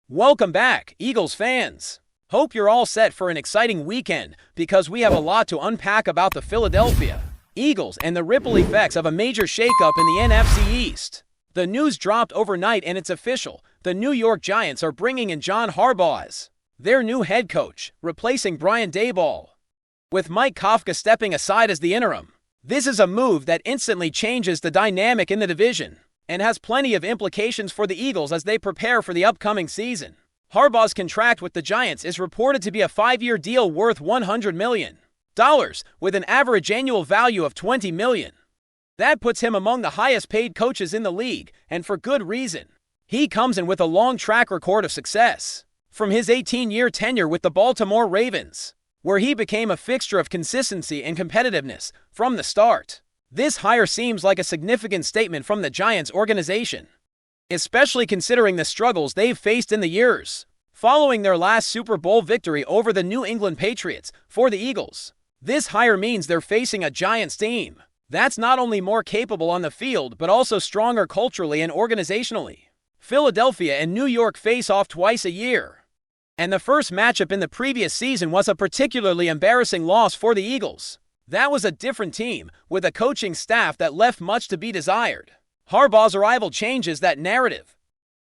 Welcome back, Eagles fans. Hope you're all set for an exciting weekend because we have a lot to unpack about the Philadelphia Eagles and the ripple effects of a major shakeup in the NFC East. The news dropped overnight and it's official. The New York Giants are bringing in John Harbaugh as their new head coach, replacing Brian Daboll, with Mike Kafka stepping aside as the interim. This is a move that instantly changes the dynamic in the division and has plenty of implications for the Eagles as they prepare for the upcoming season. Harbaugh's contract with the Giants is reported to be a 5-year deal worth $100 million, with an average annual value of $20 million. That puts him among the highest-paid coaches in the league, and for good reason. He comes in with a long track record of success, from his 18-year tenure with the Baltimore Ravens, where he became a fixture of consistency and competitiveness from the start. This hire seems like a significant statement from the Giants organization, especially considering the struggles they've faced in the years following their last Super Bowl victory over the New England Patriots. For the Eagles, this hire means they're facing a Giants team that's not only more capable on the field but also stronger culturally and organizationally. Philadelphia and New York face off twice a year, and the first matchup in the previous season was a particularly embarrassing loss for the Eagles. That was a different team, with a coaching staff that left much to be desired. Harbaugh's arrival changes that narrative.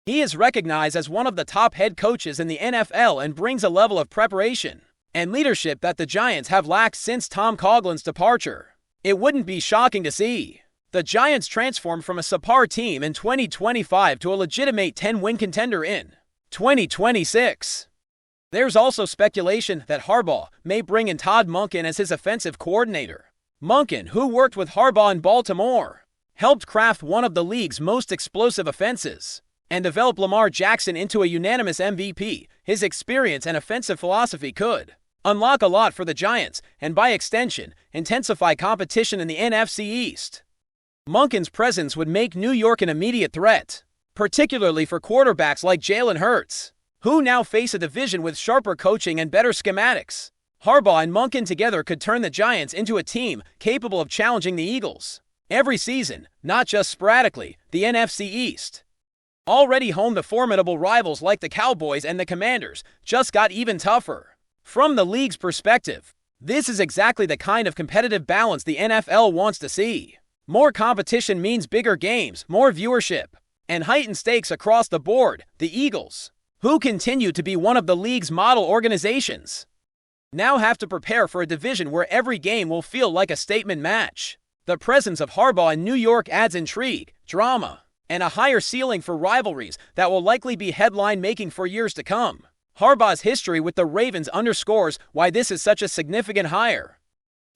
He is recognized as one of the top head coaches in the NFL and brings a level of preparation and leadership that the Giants have lacked since Tom Coughlin's departure. It wouldn't be shocking to see the Giants transform from a subpar team in 2025 to a legitimate 10-win contender in 2026. There's also speculation that Harbaugh may bring in Todd Monken as his offensive coordinator. Monken, who worked with Harbaugh in Baltimore, helped craft one of the league's most explosive offenses and develop Lamar Jackson into a unanimous MVP. His experience and offensive philosophy could unlock a lot for the Giants and, by extension, intensify competition in the NFC East. Monken's presence would make New York an immediate threat, particularly for quarterbacks like Jalen Hurts, who now face a division with sharper coaching and better schematics. Harbaugh and Monken together could turn the Giants into a team capable of challenging the Eagles every season, not just sporadically. The NFC East, already home to formidable rivals like the Cowboys and the Commanders, just got even tougher. From the league's perspective, this is exactly the kind of competitive balance the NFL wants to see. More competition means bigger games, more viewership, and heightened stakes across the board. The Eagles, who continue to be one of the league's model organizations, now have to prepare for a division where every game will feel like a statement match. The presence of Harbaugh in New York adds intrigue, drama, and a higher ceiling for rivalries that will likely be headline-making for years to come. Harbaugh's history with the Ravens underscores why this is such a significant hire.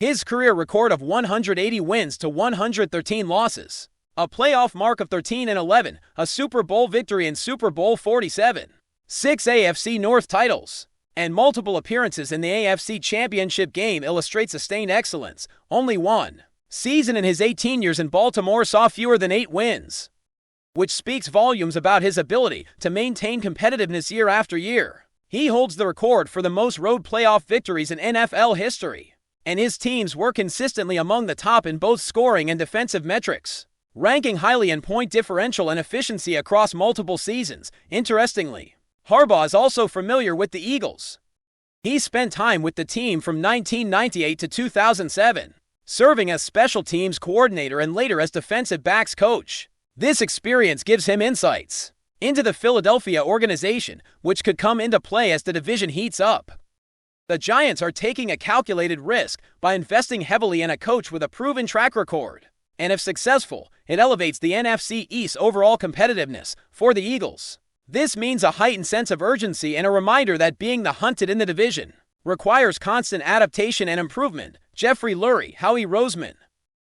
His career record of 180 wins to 113 losses, a playoff mark of 13-11, a Super Bowl victory in Super Bowl 47, 6 AFC North titles, and multiple appearances in the AFC Championship game illustrate sustained excellence. Only one season in his 18 years in Baltimore saw fewer than 8 wins, which speaks volumes about his ability to maintain competitiveness year after year. He holds the record for the most road playoff victories in NFL history, and his teams were consistently among the top in both scoring and defensive metrics, ranking highly in point differential and efficiency across multiple seasons. Interestingly, Harbaugh is also familiar with the Eagles. He spent time with the team from 1998 to 2007, serving as special teams coordinator and later as defensive backs coach. This experience gives him insights into the Philadelphia organization, which could come into play as the division heats up. The Giants are taking a calculated risk by investing heavily in a coach with a proven track record, and if successful, it elevates the NFC East overall competitiveness. For the Eagles, this means a heightened sense of urgency and a reminder that being the hunted in the division requires constant adaptation and improvement. Jeffrey Lurie, Howie Roseman,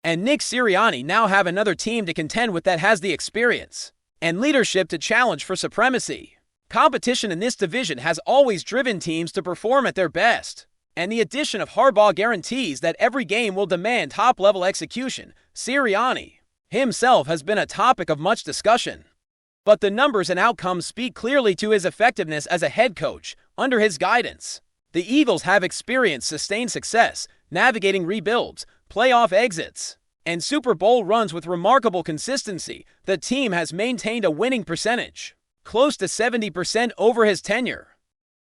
and Nick Sirianni now have another team to contend with that has the experience and leadership to challenge for supremacy. Competition in this division has always driven teams to perform at their best, and the addition of Harbaugh guarantees that every game will demand top-level execution. Sirianni himself has been a topic of much discussion, but the numbers and outcomes speak clearly to his effectiveness as a head coach. Under his guidance, the Eagles have experienced sustained success, navigating rebuilds, playoff exits, and Super Bowl runs with remarkable consistency. The team has maintained a winning percentage close to 70% over his tenure,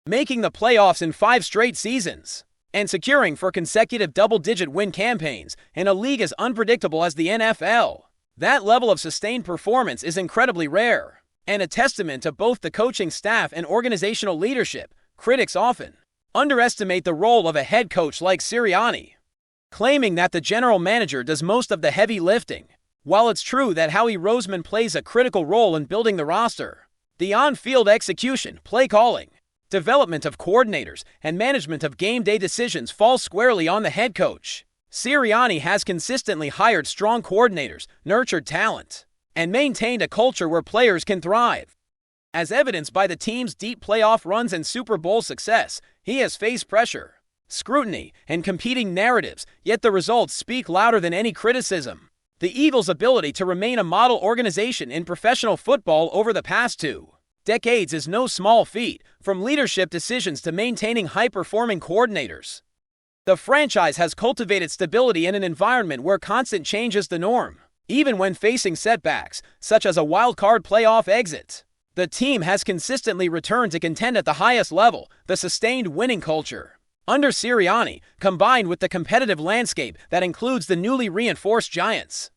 making the playoffs in 5 straight seasons, and securing for consecutive double-digit win campaigns in a league as unpredictable as the NFL. That level of sustained performance is incredibly rare, and a testament to both the coaching staff and organizational leadership. Critics often underestimate the role of a head coach like Sirianni, claiming that the general manager does most of the heavy lifting. While it's true that Howie Roseman plays a critical role in building the roster, the on-field execution, play calling, development of coordinators, and management of game day decisions falls squarely on the head coach. Sirianni has consistently hired strong coordinators, nurtured talent, and maintained a culture where players can thrive. As evidenced by the team's deep playoff runs and Super Bowl success, he has faced pressure, scrutiny, and competing narratives, yet the results speak louder than any criticism. The Eagles' ability to remain a model organization in professional football over the past 2 decades is no small feat, from leadership decisions to maintaining high-performing coordinators. The franchise has cultivated stability in an environment where constant change is the norm. Even when facing setbacks, such as a wild-card playoff exit, the team has consistently returned to contend at the highest level. The sustained winning culture under Sirianni, combined with the competitive landscape that includes the newly reinforced Giants,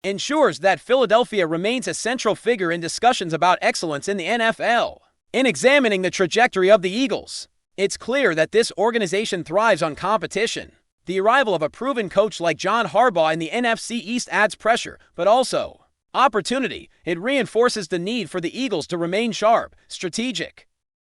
ensures that Philadelphia remains a central figure in discussions about excellence in the NFL. In examining the trajectory of the Eagles, it's clear that this organization thrives on competition. The arrival of a proven coach like John Harbaugh in the NFC East adds pressure, but also opportunity. It reinforces the need for the Eagles to remain sharp, strategic,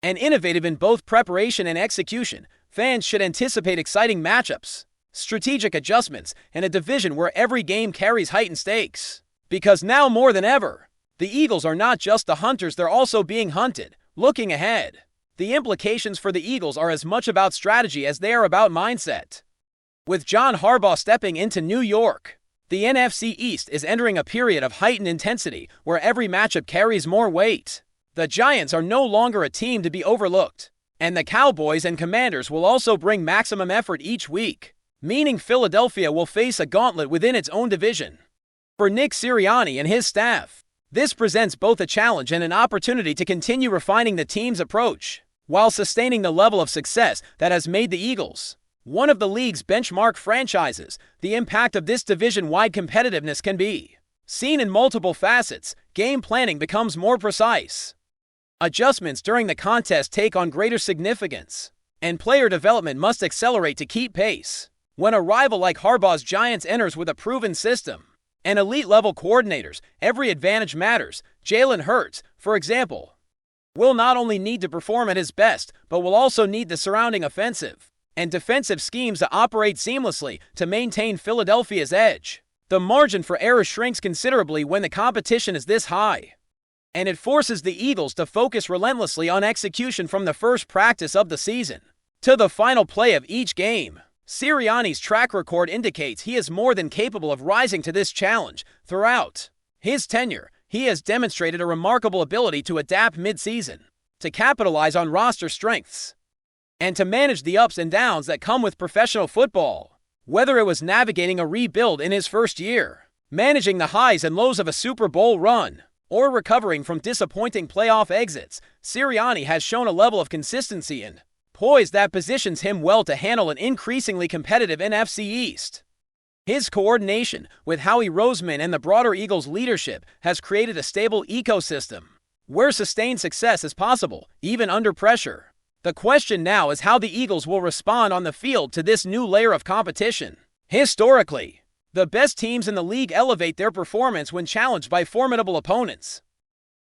and innovative in both preparation and execution. Fans should anticipate exciting matchups, strategic adjustments, and a division where every game carries heightened stakes. Because now more than ever, the Eagles are not just the hunters, they're also being hunted. Looking ahead, the implications for the Eagles are as much about strategy as they are about mindset. With John Harbaugh stepping into New York, the NFC East is entering a period of heightened intensity where every matchup carries more weight. The Giants are no longer a team to be overlooked, and the Cowboys and Commanders will also bring maximum effort each week, meaning Philadelphia will face a gauntlet within its own division. For Nick Sirianni and his staff, this presents both a challenge and an opportunity to continue refining the team's approach, while sustaining the level of success that has made the Eagles one of the league's benchmark franchises. The impact of this division-wide competitiveness can be seen in multiple facets. Game planning becomes more precise, adjustments during the contest take on greater significance, and player development must accelerate to keep pace. When a rival like Harbaugh's Giants enters with a proven system and elite-level coordinators, every advantage matters. Jalen Hurts, for example, will not only need to perform at his best, but will also need the surrounding offensive and defensive schemes to operate seamlessly to maintain Philadelphia's edge. The margin for error shrinks considerably when the competition is this high, and it forces the Eagles to focus relentlessly on execution from the first practice of the season to the final play of each game. Sirianni's track record indicates he is more than capable of rising to this challenge. Throughout his tenure, he has demonstrated a remarkable ability to adapt mid-season, to capitalize on roster strengths, and to manage the ups and downs that come with professional football. Whether it was navigating a rebuild in his first year, managing the highs and lows of a Super Bowl run, or recovering from disappointing playoff exits, Sirianni has shown a level of consistency and poise that positions him well to handle an increasingly competitive NFC East. His coordination with Howie Roseman and the broader Eagles leadership has created a stable ecosystem where sustained success is possible, even under pressure. The question now is how the Eagles will respond on the field to this new layer of competition. Historically, the best teams in the league elevate their performance when challenged by formidable opponents.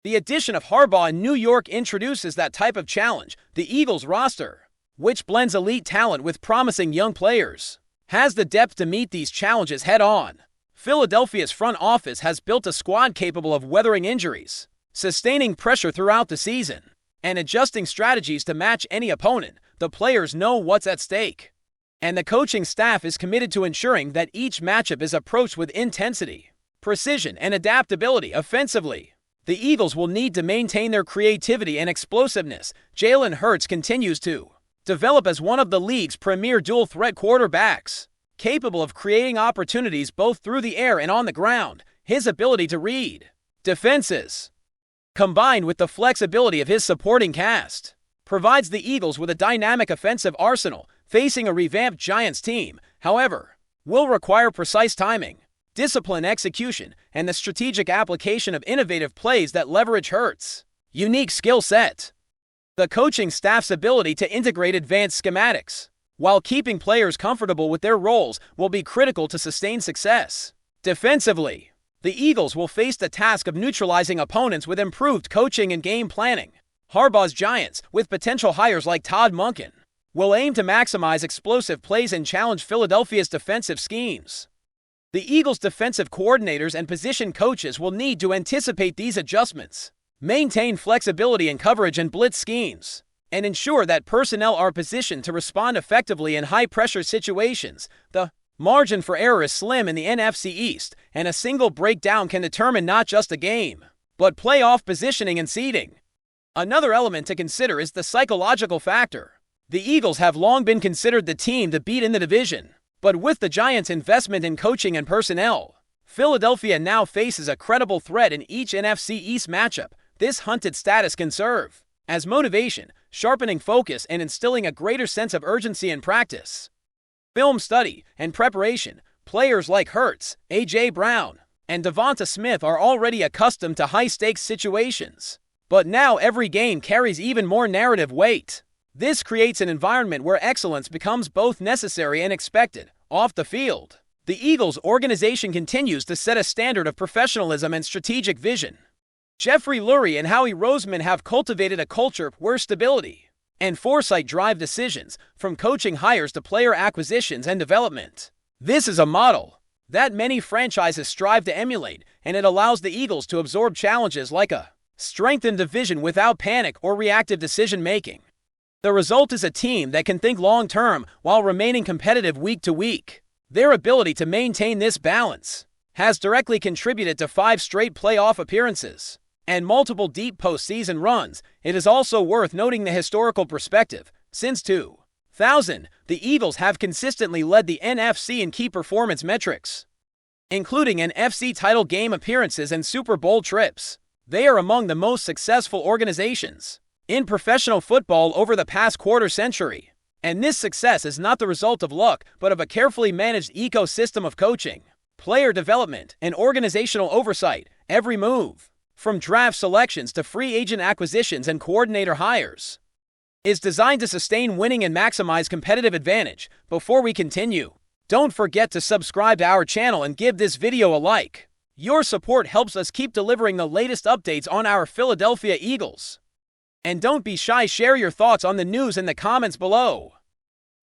The addition of Harbaugh in New York introduces that type of challenge. The Eagles roster, which blends elite talent with promising young players, has the depth to meet these challenges head-on. Philadelphia's front office has built a squad capable of weathering injuries, sustaining pressure throughout the season, and adjusting strategies to match any opponent. The players know what's at stake, and the coaching staff is committed to ensuring that each matchup is approached with intensity, precision, and adaptability. Offensively, the Eagles will need to maintain their creativity and explosiveness. Jalen Hurts continues to develop as one of the league's premier dual-threat quarterbacks, capable of creating opportunities both through the air and on the ground. His ability to read defenses, combined with the flexibility of his supporting cast, provides the Eagles with a dynamic offensive arsenal. Facing a revamped Giants team, however, will require precise timing, disciplined execution, and the strategic application of innovative plays that leverage Hurts' unique skill set. The coaching staff's ability to integrate advanced schematics while keeping players comfortable with their roles will be critical to sustained success. Defensively, the Eagles will face the task of neutralizing opponents with improved coaching and game planning. Harbaugh's Giants, with potential hires like Todd Monken, will aim to maximize explosive plays and challenge Philadelphia's defensive schemes. The Eagles' defensive coordinators and position coaches will need to anticipate these adjustments, maintain flexibility in coverage and blitz schemes, and ensure that personnel are positioned to respond effectively in high-pressure situations. The margin for error is slim in the NFC East, and a single breakdown can determine not just a game, but playoff positioning and seeding. Another element to consider is the psychological factor. The Eagles have long been considered the team to beat in the division, but with the Giants' investment in coaching and personnel, Philadelphia now faces a credible threat in each NFC East matchup. This hunted status can serve as motivation, sharpening focus, and instilling a greater sense of urgency in practice. Film study and preparation. Players like Hurts, A.J. Brown, and Devonta Smith are already accustomed to high-stakes situations, but now every game carries even more narrative weight. This creates an environment where excellence becomes both necessary and expected. Off the field, the Eagles' organization continues to set a standard of professionalism and strategic vision. Jeffrey Lurie and Howie Roseman have cultivated a culture where stability and foresight drive decisions, from coaching hires to player acquisitions and development. This is a model that many franchises strive to emulate, and it allows the Eagles to absorb challenges like a strengthened division without panic or reactive decision-making. The result is a team that can think long-term while remaining competitive week to week. Their ability to maintain this balance has directly contributed to 5 straight playoff appearances and multiple deep postseason runs. It is also worth noting the historical perspective. Since 2000, the Eagles have consistently led the NFC in key performance metrics, including NFC title game appearances and Super Bowl trips. They are among the most successful organizations in professional football over the past quarter century. And this success is not the result of luck, but of a carefully managed ecosystem of coaching, player development, and organizational oversight. Every move, from draft selections to free agent acquisitions and coordinator hires, is designed to sustain winning and maximize competitive advantage. Before we continue, don't forget to subscribe to our channel and give this video a like. Your support helps us keep delivering the latest updates on our Philadelphia Eagles. And don't be shy, share your thoughts on the news in the comments below.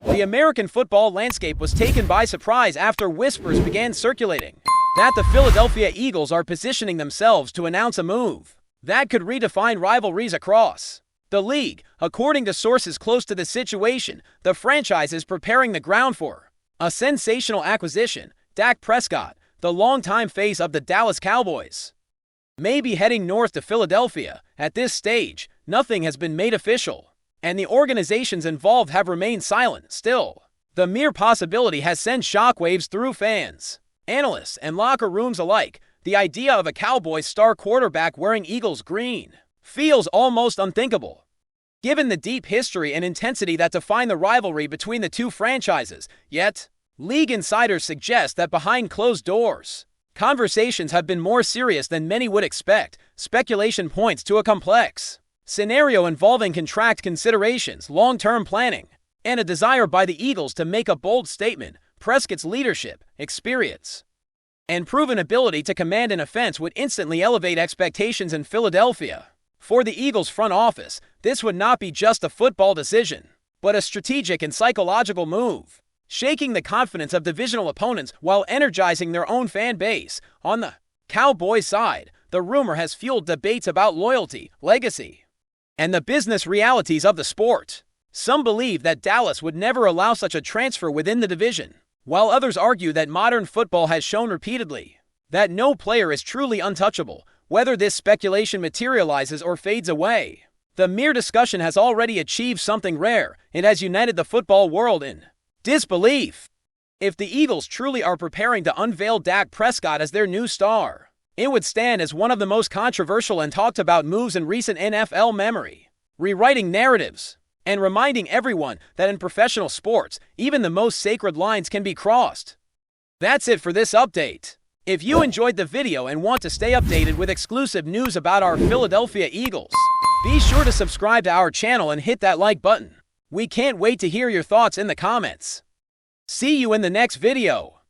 The American football landscape was taken by surprise after whispers began circulating that the Philadelphia Eagles are positioning themselves to announce a move that could redefine rivalries across the league. According to sources close to the situation, the franchise is preparing the ground for a sensational acquisition. Dak Prescott, the longtime face of the Dallas Cowboys, may be heading north to Philadelphia. At this stage, nothing has been made official, and the organizations involved have remained silent. Still, the mere possibility has sent shockwaves through fans, analysts, and locker rooms alike. The idea of a Cowboys star quarterback wearing Eagles green feels almost unthinkable, given the deep history and intensity that define the rivalry between the two franchises. Yet, league insiders suggest that behind closed doors, conversations have been more serious than many would expect. Speculation points to a complex scenario involving contract considerations, long-term planning, and a desire by the Eagles to make a bold statement. Prescott's leadership, experience, and proven ability to command an offense would instantly elevate expectations in Philadelphia. For the Eagles front office, this would not be just a football decision, but a strategic and psychological move, shaking the confidence of divisional opponents while energizing their own fan base. On the Cowboys side, the rumor has fueled debates about loyalty, legacy, and the business realities of the sport. Some believe that Dallas would never allow such a transfer within the division, while others argue that modern football has shown repeatedly that no player is truly untouchable. Whether this speculation materializes or fades away, the mere discussion has already achieved something rare. It has united the football world in disbelief. If the Eagles truly are preparing to unveil Dak Prescott as their new star, It would stand as one of the most controversial and talked about moves in recent NFL memory, rewriting narratives and reminding everyone that in professional sports, even the most sacred lines can be crossed. That's it for this update. If you enjoyed the video and want to stay updated with exclusive news about our Philadelphia Eagles, be sure to subscribe to our channel and hit that like button. We can't wait to hear your thoughts in the comments. See you in the next video.